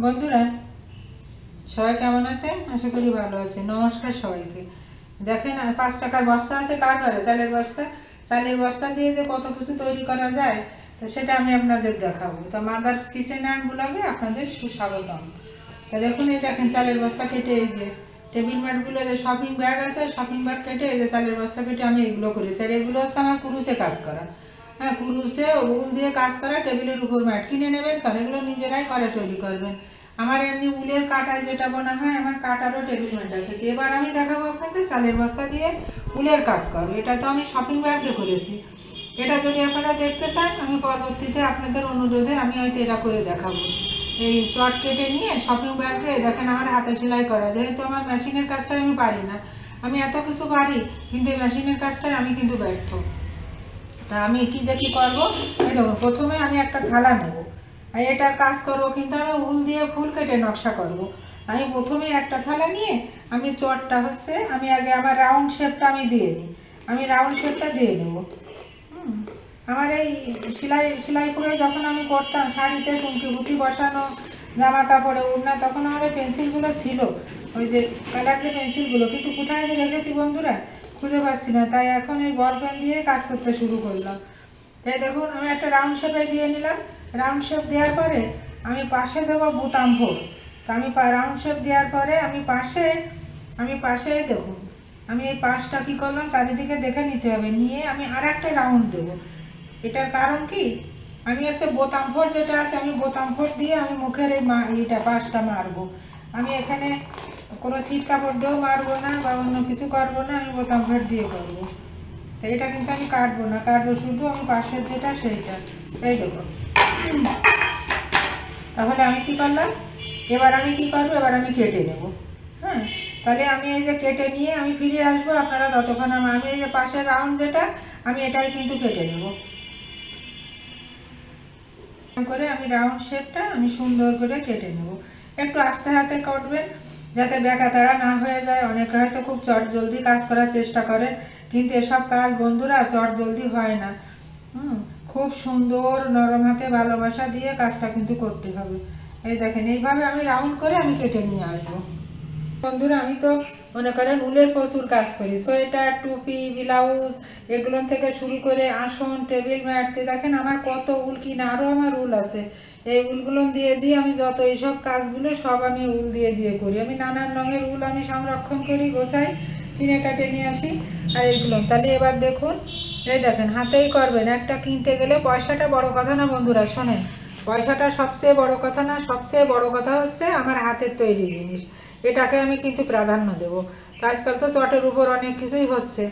বন্ধুরা সবাই কেমন আছেন? আশা করি ভালো আছে। নমস্কার সবাইকে। দেখেন 5 টাকার বস্তা আছে কার ঘরে? চালের বস্তা দিয়ে যে কত কিছু তৈরি করা যায় তো সেটা আমি আপনাদের দেখাবো। তা মাদার্স কিচেন অ্যান্ড ব্লগে আপনাদের সুস্বাগতম। তা দেখুন, এই দেখেন চালের বস্তা কেটে, এই যে টেবিল ম্যাটগুলো, যে শপিং ব্যাগ আছে, শপিং ব্যাগ কেটে এই যে চালের বস্তা কেটে আমি এগুলো করেছি। আর এগুলো হচ্ছে আমার কুরুশে কাজ করা। হ্যাঁ, কুরুশে উল দিয়ে কাজ করা টেবিলের উপর ম্যাট কিনে নেবেন, কারণ এগুলো নিজেরাই করে তৈরি করবেন। আমার এমনি উলের কাটায় যেটা বোনা হয়, আমার কাটারও টেবিল ম্যাট আছে। এবার আমি দেখাবো আপনাদের চালের বস্তা দিয়ে উলের কাজ করবো। এটা তো আমি শপিং ব্যাগ দিয়ে করেছি। এটা যদি আপনারা দেখতে চান, আমি পরবর্তীতে আপনাদের অনুরোধে আমি হয়তো এটা করে দেখাবো। এই চট কেটে নিয়ে শপিং ব্যাগ দিয়ে দেখেন আমার হাতে সেলাই করা। যেহেতু আমার মেশিনের কাজটা আমি পারি না, আমি এত কিছু পারি কিন্তু এই মেশিনের কাজটায় আমি কিন্তু ব্যর্থ। তা আমি কি দেখি করবো, এই দেখুন, প্রথমে আমি একটা থালা নেব। আর এটা কাজ করবো কিন্তু আমি উল দিয়ে ফুল কেটে নকশা করব। আমি প্রথমে একটা থালা নিয়ে আমি চটটা হচ্ছে আমি আগে আমার রাউন্ড শেপটা আমি দিয়ে নিই। আমি রাউন্ড শেপটা দিয়ে নেব। আমার এই সেলাই করে যখন আমি করতাম শাড়িতে চুমকি বুটি বসানো, জামা কাপড়ে উড়না, তখন আমার এই পেন্সিলগুলো ছিল, ওই যে কালারের পেন্সিলগুলো, কিন্তু কোথায় যে রেখেছি বন্ধুরা খুঁজে পাচ্ছি না। তাই এখন এই বল পেন দিয়ে কাজ করতে শুরু করলাম। তাই দেখুন, আমি একটা রাউন্ড শেপে দিয়ে নিলাম। রাউন্ড শেপ দেওয়ার পরে আমি পাশে দেবো বোতাম ভোর। তা আমি রাউন্ড শেপ দেওয়ার পরে আমি পাশে দেখুন, আমি এই পাশটা কী করলাম, চারিদিকে দেখে নিতে হবে, নিয়ে আমি আর একটা রাউন্ড দেবো। এটার কারণ কি, আমি হচ্ছে বোতাম ফোর যেটা আছে, আমি বোতাম ফোর দিয়ে আমি মুখের এই এইটা পাশটা মারবো। আমি এখানে কোনো ছিট কাপড় দিয়েও মারবো না বা অন্য কিছু করবো না, আমি বোতাম ফোর দিয়ে করবো। তো এটা কিন্তু আমি কাটবো না, কাটবো শুধু আমি পাশের যেটা সেইটা। এই দেখো, তাহলে আমি কি করলাম, এবার আমি কি করবো, এবার আমি কেটে নেব। হ্যাঁ, তাহলে আমি এই যে কেটে নিয়ে আমি ফিরে আসবো, আপনারা ততক্ষণ আমি এই যে পাশের রাউন্ড যেটা আমি এটাই কিন্তু কেটে নেব করে। আমি রাউন্ড শেপটা আমি সুন্দর করে কেটে নেব। একটু আস্তে হাতে কাটবেন যাতে বেকাতাড়া না হয়ে যায়। অনেকে হয়তো খুব চট জলদি কাজ করার চেষ্টা করেন, কিন্তু এসব কাজ বন্ধুরা চট জলদি হয় না। খুব সুন্দর নরম হাতে ভালোবাসা দিয়ে কাজটা কিন্তু করতে হবে। এই দেখেন, এইভাবে আমি রাউন্ড করে আমি কেটে নিয়ে আসবো। বন্ধুরা, আমি তো মনে করেন উলের প্রচুর কাজ করি, সোয়েটার, টুপি, ব্লাউজ, এগুলো থেকে শুরু করে আসন, টেবিল ম্যাট। দেখেন আমার কত উল কিনা, আরও আমার উল আছে। এই উলগুলো দিয়ে দিয়ে আমি যত এইসব কাজগুলো সব আমি উল দিয়ে দিয়ে করি। আমি নানান রঙের উল আমি সংরক্ষণ করি, গোছাই, কিনে কাটে নিয়ে আসি। আর এইগুলো তাহলে এবার দেখুন, এই দেখেন হাতেই করবেন। একটা কিনতে গেলে পয়সাটা বড় কথা না বন্ধুরা, শোনেন, পয়সাটা সবচেয়ে বড় কথা না, সবচেয়ে বড় কথা হচ্ছে আমার হাতের তৈরি জিনিস, এটাকে আমি কিন্তু প্রাধান্য দেব। আজকাল তো চটের উপর অনেক কিছুই হচ্ছে।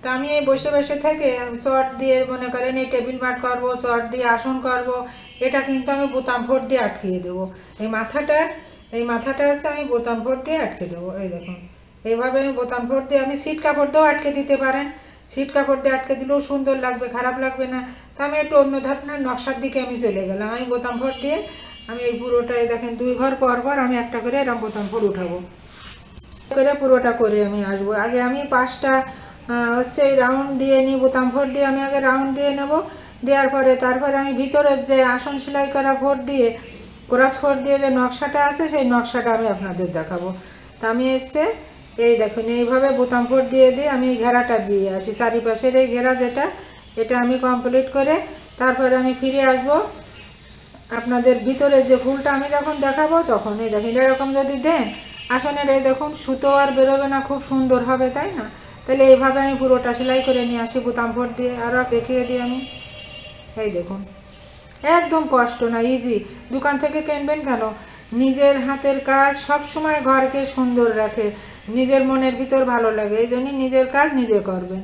তা আমি এই বসে বসে থেকে চট দিয়ে মনে করেন এই টেবিল ম্যাট করবো, চট দিয়ে আসন করব, এটা কিন্তু আমি বোতাম ভোট দিয়ে আটকিয়ে দেবো। এই মাথাটা হচ্ছে আমি বোতাম ভোট দিয়ে আটকে দেবো। এই দেখুন, এইভাবে আমি বোতাম ভোট দিয়ে, আমি সিট কাপড় দিয়েও আটকে দিতে পারেন। সিট কাপড় দিয়ে আটকে দিলেও সুন্দর লাগবে, খারাপ লাগবে না। তা আমি একটু অন্য ধরনের নকশার দিকে আমি চলে গেলাম। আমি বোতাম ভোট দিয়ে আমি এই পুরোটাই দেখেন 2 ঘর পর পর আমি একটা করে এরকম বোতাম ফুল উঠাবো করে পুরোটা করে আমি আসবো। আগে আমি পাঁচটা হচ্ছে রাউন্ড দিয়ে নিই, বোতাম ভোট দিয়ে আমি আগে রাউন্ড দিয়ে নেব। দেওয়ার পরে তারপরে আমি ভিতরের যে আসন সেলাই করা ভোট দিয়ে, ক্রস ভোট দিয়ে যে নকশাটা আছে সেই নকশাটা আমি আপনাদের দেখাবো। তা আমি হচ্ছে এই দেখুন, এইভাবে বোতাম ভোট দিয়ে দিয়ে আমি এই ঘেরাটা দিয়ে আসি, চারিপাশের এই ঘেরা যেটা, এটা আমি কমপ্লিট করে তারপরে আমি ফিরে আসবো আপনাদের ভিতরে যে ফুলটা আমি যখন দেখাবো তখন। এই দেখেন, এরকম যদি দেন আসনের, এই দেখুন সুতো আর বেরোবে না, খুব সুন্দর হবে, তাই না? তাহলে এইভাবে আমি পুরোটা সেলাই করে নিয়ে আসি বোতাম ভোট দিয়ে। আরও দেখিয়ে দিই আমি, এই দেখুন, একদম কষ্ট না, ইজি। দোকান থেকে কিনবেন কেন? নিজের হাতের কাজ সব সময় ঘরকে সুন্দর রাখে, নিজের মনের ভিতর ভালো লাগে, এই জন্যই নিজের কাজ নিজে করবেন।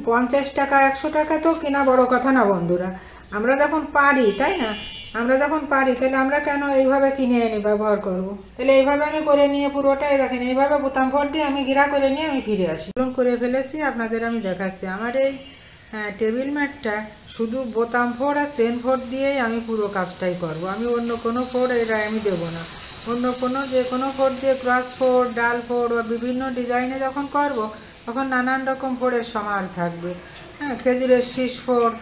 50 টাকা 100 টাকা তো কেনা বড় কথা না বন্ধুরা। আমরা যখন পারি, তাই না, আমরা যখন পারি তাহলে আমরা কেন এইভাবে কিনে এনে ব্যবহার করব। তাহলে এইভাবে আমি করে নিয়ে পুরোটাই দেখেন, এইভাবে বোতাম ভোট দিয়ে আমি ঘেরা করে নিয়ে আমি ফিরে আসি। করে ফেলেছি, আপনাদের আমি দেখাচ্ছি। আমার এই টেবিল ম্যাটটা শুধু বোতাম ফোড় আর চেন ফোড় দিয়েই আমি পুরো কাজটাই করব। আমি অন্য কোনো ফোড় এটা আমি দেবো না। অন্য কোনো যে কোনো ফোড় দিয়ে, ক্রস ফোড়, ডাল ফোড় বা বিভিন্ন ডিজাইনে যখন করব তখন নানান রকম ফোড়ের সমাহার থাকবে। হ্যাঁ, খেজুরের শীষ ফোড়,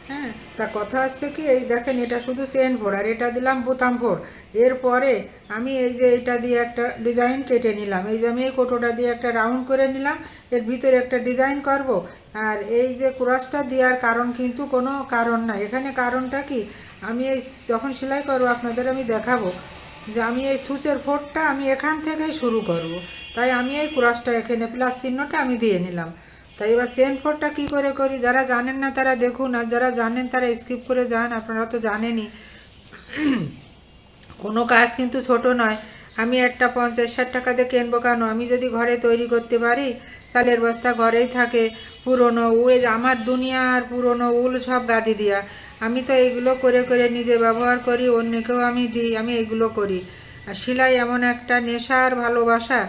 হ্যাঁ, তা কথা হচ্ছে কি, এই দেখেন এটা শুধু চেন ফোড় আর এটা দিলাম বোতাম ফোড়। এরপরে আমি এই যে এটা দিয়ে একটা ডিজাইন কেটে নিলাম, এই যে আমি এই কোটোটা দিয়ে একটা রাউন্ড করে নিলাম, এর ভিতরে একটা ডিজাইন করব। আর এই যে ক্রসটা দেওয়ার কারণ কিন্তু কোনো কারণ নাই এখানে, কারণটা কি, আমি এই যখন সেলাই করবো আপনাদের আমি দেখাবো যে আমি এই সূচের ফোড়টা আমি এখান থেকেই শুরু করব। তাই আমি এই ক্রসটা এখানে প্লাস চিহ্নটা আমি দিয়ে নিলাম। তাই এবার চেন ফোড়টা কী করে করি, যারা জানেন না তারা দেখুন, আর যারা জানেন তারা স্কিপ করে যান, আপনারা তো জানেনই। কোনো কাজ কিন্তু ছোট নয়। আমি একটা 50-60 টাকা দিয়ে কিনবো কেন, আমি যদি ঘরে তৈরি করতে পারি, চালের বস্তা ঘরেই থাকে, পুরনো উল, আমার দুনিয়ার পুরনো উল সব গাদি দিয়া, আমি তো এইগুলো করে করে নিজে ব্যবহার করি, অন্যকেও আমি দিই, আমি এইগুলো করি। আর সেলাই এমন একটা নেশার ভালোবাসা,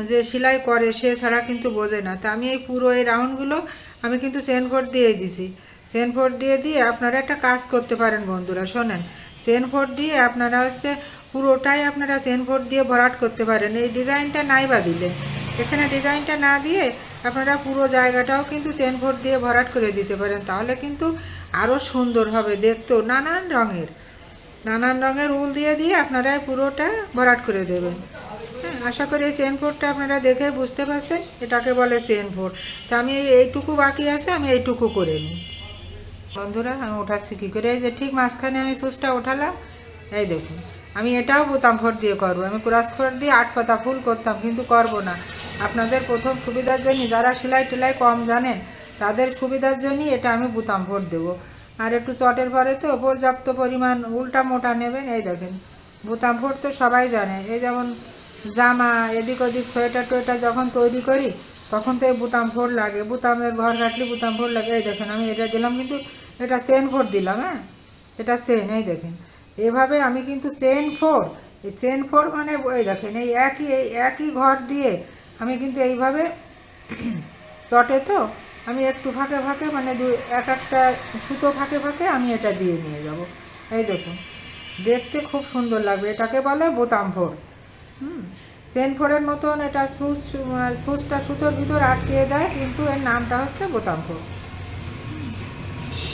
যে সেলাই করে সে ছাড়া কিন্তু বোঝে না। তা আমি এই পুরো এই রাউন্ডগুলো আমি কিন্তু চেন ফোড় দিয়ে দিছি। চেন ফোড় দিয়ে আপনারা একটা কাজ করতে পারেন বন্ধুরা, শোনেন, চেন ফোড় দিয়ে আপনারা হচ্ছে পুরোটাই আপনারা চেন ফোড় দিয়ে ভরাট করতে পারেন। এই ডিজাইনটা নাই বা দিলে, এখানে ডিজাইনটা না দিয়ে আপনারা পুরো জায়গাটাও কিন্তু চেন ফোড় দিয়ে ভরাট করে দিতে পারেন, তাহলে কিন্তু আরও সুন্দর হবে দেখতেও। নানান রঙের উল দিয়ে আপনারা পুরোটা ভরাট করে দেবেন। হ্যাঁ, আশা করি এই চেন ফোড়টা আপনারা দেখে বুঝতে পারছেন, এটাকে বলে চেন ফোড়। তা আমি এইটুকু বাকি আছে, আমি এইটুকু করে নিই বন্ধুরা। আমি ওঠাচ্ছি কী করে, এই যে ঠিক মাঝখানে আমি সুচটা ওঠালাম, এই দেখুন। আমি এটাও বোতাম ফোড় দিয়ে করবো, আমি ক্রস ফোড় দিয়ে 8 পাতা ফুল করতাম, কিন্তু করব না। আপনাদের প্রথম সুবিধার জন্য, যারা সেলাই টেলাই কম জানেন তাদের সুবিধার জন্যই এটা আমি বোতাম ফোড় দেবো। আর একটু চটের পরে তো পর্যাপ্ত পরিমাণ উল্টা মোটা নেবেন। এই দেখেন, বোতাম ফোড় তো সবাই জানে, এই যেমন জামা এদিক ওদিক সোয়েটার টোয়েটার যখন তৈরি করি তখন তো এই বোতাম ফোড় লাগে, বোতামের ঘর ঘাটলে বোতাম ফোড় লাগে। এই দেখেন আমি এটা দিলাম, কিন্তু এটা চেন ফোড় দিলাম। হ্যাঁ, এটা চেন, এই দেখেন এভাবে আমি কিন্তু চেন ফোড়, এই চেন ফোড় মানে এই দেখেন এই একই ঘর দিয়ে আমি কিন্তু এইভাবে চটে তো আমি একটু ফাঁকে ফাঁকে মানে এক একটা সুতো ফাঁকে ফাঁকে আমি এটা দিয়ে নিয়ে যাব। এই দেখুন, দেখতে খুব সুন্দর লাগবে, এটাকে বলে বোতাম ফোড়। চেন ফোড়ের মতন এটা সুচটা সুতোর ভিতর আটকে দেয়, কিন্তু এর নামটা হচ্ছে বোতাম ফোড়।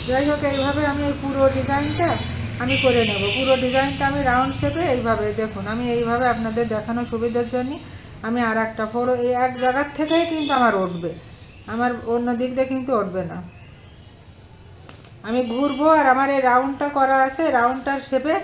যাই হোক, এইভাবে আমি এই পুরো ডিজাইনটা আমি করে নেব। পুরো ডিজাইনটা আমি রাউন্ড শেপে এইভাবে দেখুন, আমি এইভাবে আপনাদের দেখানোর সুবিধার জন্য আমি আর একটা ফোড় এই এক জায়গার থেকেই কিন্তু আমার উঠবে, আমার অন্য দিক দিয়ে কিন্তু উঠবে না। আমি ঘুরবো আর আমার এই রাউন্ডটা করা আছে, রাউন্ডটার শেপে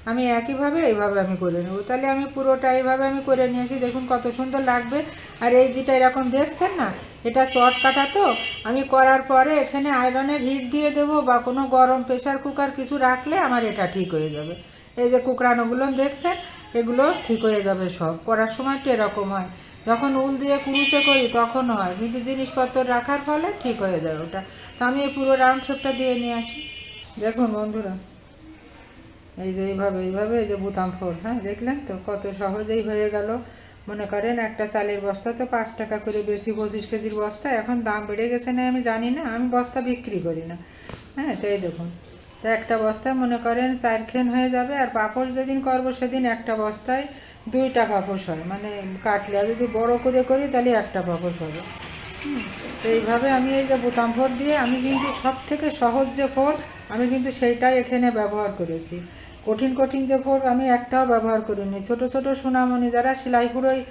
আমি একইভাবে এইভাবে আমি করে নেব। তাহলে আমি পুরোটা এইভাবে আমি করে নিয়েছি, দেখুন কত সুন্দর লাগবে। আর এই যেটা এরকম দেখছেন না, এটা চট কাটা তো, আমি করার পরে এখানে আয়রনের হিট দিয়ে দেবো বা কোনো গরম প্রেশার কুকার কিছু রাখলে আমার এটা ঠিক হয়ে যাবে। এই যে কুকড়ানোগুলো দেখছেন, এগুলো ঠিক হয়ে যাবে সব। করার সময়টা এরকম হয়, যখন উল দিয়ে কুরুচে করি তখন হয়, কিন্তু জিনিসপত্র রাখার ফলে ঠিক হয়ে যায় ওটা। তো আমি এই পুরো রাউন্ড শেপটা দিয়ে নিয়ে আসি। দেখুন বন্ধুরা, এই যে এইভাবে এই যে বোতাম ফোড়, হ্যাঁ দেখলেন তো কত সহজেই হয়ে গেল। মনে করেন একটা চালের বস্তা তো 5 টাকা করে বেশি, 25 কেজির বস্তা, এখন দাম বেড়ে গেছে না আমি জানি না, আমি বস্তা বিক্রি করি না। হ্যাঁ, তো এই দেখুন, তো একটা বস্তায় মনে করেন 4 খেন হয়ে যাবে। আর পাপোশ যেদিন করবো সেদিন একটা বস্তায় 2টা পাপোশ হয়, মানে কাটলে। আর যদি বড়ো করে করি তাহলে একটা পাপোশ হবে। তো এইভাবে আমি এই যে বোতাম ফোড় দিয়ে আমি কিন্তু সব থেকে সহজ যে ফোড় আমি কিন্তু সেইটাই এখানে ব্যবহার করেছি। কঠিন যে ফোড় আমি একটাও ব্যবহার করিনি। ছোট ছোট সোনামণি যারা সেলাই ফোড়ই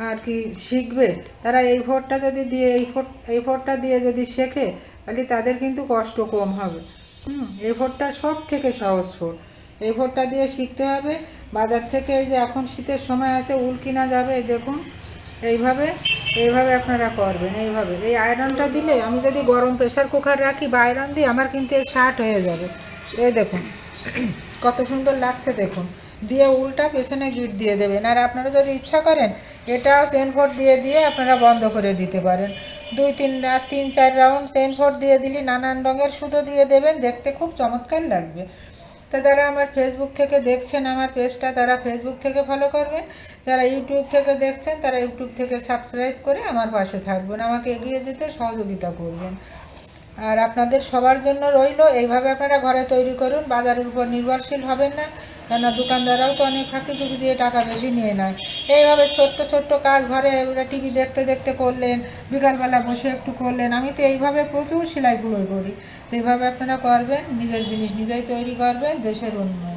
আর কি শিখবে, তারা এই ফোড়টা যদি দিয়ে এই ফোড়টা দিয়ে যদি শেখে তাহলে তাদের কিন্তু কষ্ট কম হবে। এই ফোড়টা সব থেকে সহজ ফোড়, এই ফোড়টা দিয়ে শিখতে হবে। বাজার থেকে এই যে এখন শীতের সময় আছে উল কিনা যাবে, এই দেখুন এইভাবে আপনারা করবেন। এইভাবে এই আয়রনটা দিলে, আমি যদি গরম প্রেশার কুকার রাখি বা আয়রন দিই, আমার কিন্তু এই শার্ট হয়ে যাবে। এই দেখুন কত সুন্দর লাগছে, দেখুন দিয়ে উল্টা পেছনে গিট দিয়ে দেবেন। আর আপনারা যদি ইচ্ছা করেন এটাও চেন ফোড় দিয়ে আপনারা বন্ধ করে দিতে পারেন। 3-4 রাউন্ড চেন ফোড় দিয়ে দিলে নানান রঙের সুতো দিয়ে দেবেন, দেখতে খুব চমৎকার লাগবে। তা যারা আমার ফেসবুক থেকে দেখছেন আমার পেজটা, তারা ফেসবুক থেকে ফলো করবেন। যারা ইউটিউব থেকে দেখছেন তারা ইউটিউব থেকে সাবস্ক্রাইব করে আমার পাশে থাকবেন, আমাকে এগিয়ে যেতে সহযোগিতা করবেন। আর আপনাদের সবার জন্য রইল, এইভাবে আপনারা ঘরে তৈরি করুন, বাজারের উপর নির্ভরশীল হবেন না, কেননা দোকানদাররাও তো অনেক ফাঁকি চুকি দিয়ে টাকা বেশি নিয়ে নেয়। এইভাবে ছোট্ট ছোট্ট কাজ ঘরে টিভি দেখতে দেখতে করলেন, বিকালবেলা বসে একটু করলেন। আমি তো এইভাবে প্রচুর সেলাই বুলোই করি। তো এইভাবে আপনারা করবেন, নিজের জিনিস নিজেই তৈরি করবেন, দেশের উন্নয়ন।